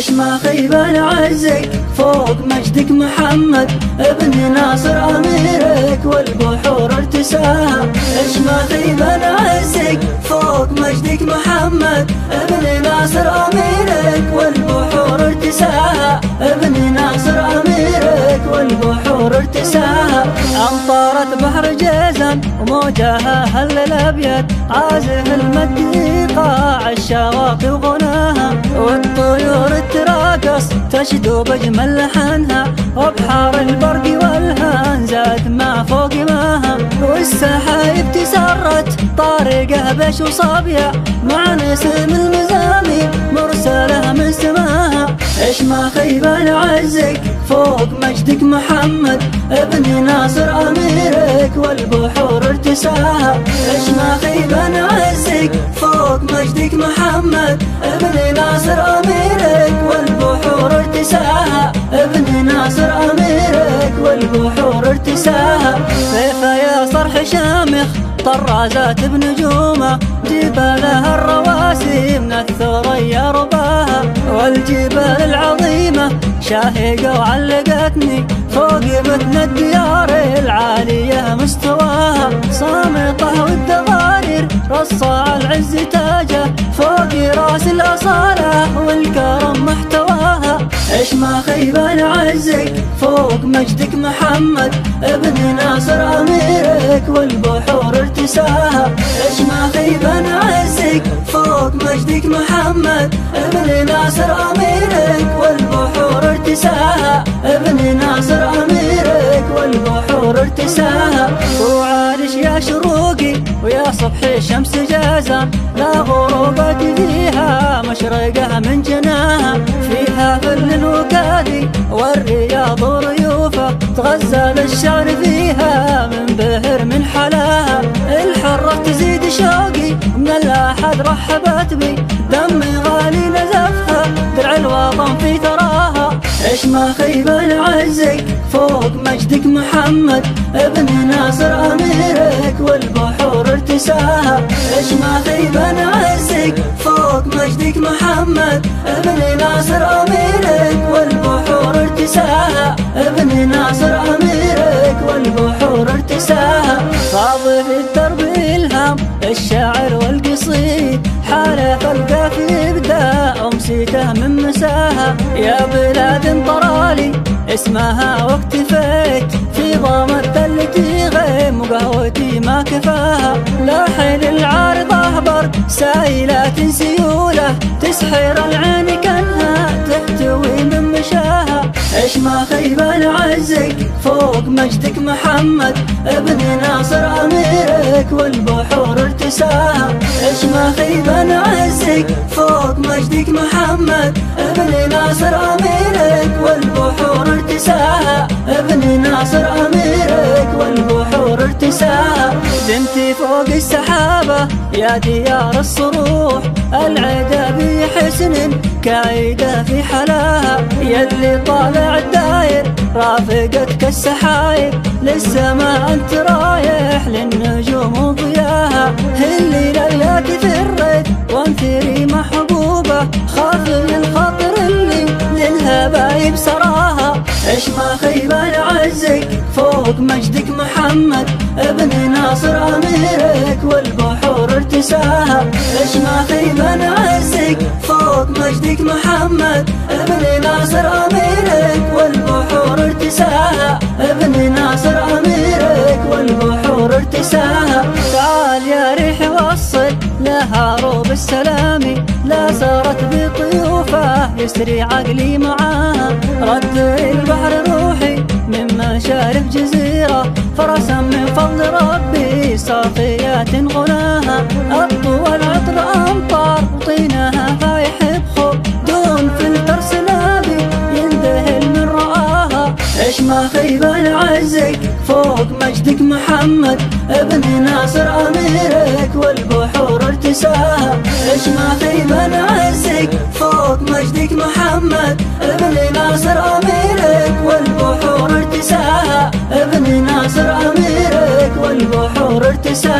ايش ما خيب عزك فوق مجدك محمد ابن ناصر اميرك والبحور ارتساها. ايش ما خيب عزك فوق مجدك محمد ابن ناصر اميرك والبحور ارتساها. ابن ناصر اميرك والبحور ارتساها. امطارت بحر جيزان وموجها هل الابيض عازف المد ايقاع الشواطئ وغناها. والطيور تراقص تشدو بجمل لحنها وبحار البرق والهان زاد ما فوق ماها. والسحايب تسرت طارقه بش وصابيه مع نسم المزامير مرسله من سماها. ايش ما خيب عزك فوق مجدك محمد ابن ناصر اميرك والبحور ارتساها. ايش ما خيب عزك فوق مجدك محمد ابن ناصر اميرك والبحور ارتساها. ابن ناصر اميرك والبحور ارتساها. سيفه يا صرح شامخ طرازات بنجومه جبالها الرواسي من الثريا رباها. والجبال العظيمه شاهقه وعلقتني فوق متن الديار العاليه مستواها. صامته والدغارير رصاع العز تاجه فوق راس الاصاله والكرم محتواها. ايش ما خيب عزك فوق مجدك محمد ابن ناصر اميرك والبحور ارتساها. ايش ما خيب عزك فوق مجدك محمد ابن ناصر اميرك والبحور ارتساها. ابن ناصر اميرك والبحور ارتساها. وعارش يا شروقي ويا صبحي شمس جازان لا غروبك فيها مشرقها من جناها. فيها فل وكادي والرياض وريوفه تغزل الشعر فيها من بهر من حلاها. الحرة تزيد شوقي من الاحد رحبت بي دمي غالي نزفها درع الوطن في ثراها. ايش ما خيب عزك فوق مجدك محمد ابن ناصر اميرك والبحور ارتساها. ايش ما خيب عزك فوق مجدك محمد ابن ناصر اميرك والبحور ارتساها. ابن ناصر اميرك والبحور ارتساها. فاضي في الدرب الهام الشاعر والقصيد حاله القافي يبدا امسيته من مساها. يا بلاد طرالي اسمها واكتفيت في ضامة التي غيم وقهوتي ما كفاها. لاحن العارض اهبر سائلات سيوله تسحر العين كانها تحتوي من مشاها. ايش ما خيب عزك فوق مجدك محمد ابن ناصر اميرك والبحور ارتساها. ايش ما خيب عزك فوق مجدك محمد ابن ناصر اميرك والبحور ارتساها. ابن ناصر اميرك والبحور ارتساها. دمتي فوق السحابه يا ديار الصروح العدا بحسن كايده في حلاها. يلي طالع الداير رافقتك السحايب للسماء انت رايح للنجوم وضياها. هلي ليلاتي في الريد وانثري محبوبه خافي الخاطر اللي للهبايب سراها. ايش ما خيب عزك فوق مجدك محمد ابن ناصر اميرك والبحور ارتساها. ايش ما خيب عزك فوق مجدك محمد ابن ناصر اميرك والبحور ارتساها. ابن ناصر اميرك والبحور ارتساها. تعال يا ريح وصل لها روب السلامي لا سارت بطيوفه يسري عقلي معاها. رد البحر روحي من مشارف جزيره فرسا من فضل ربي صافيات غناها. الطول عطر امطار وطينها فايح بخور دون فلتر سنابي يندهل من رآها. ايش ما خيب عزك فوق مجدك محمد ابن ناصر اميرك والبحور ارتساها. ايش ما خيب عزك فوق مجدك محمد ابن ناصر اميرك والبحور ارتساها. ابن ناصر اميرك والبحور ارتساها.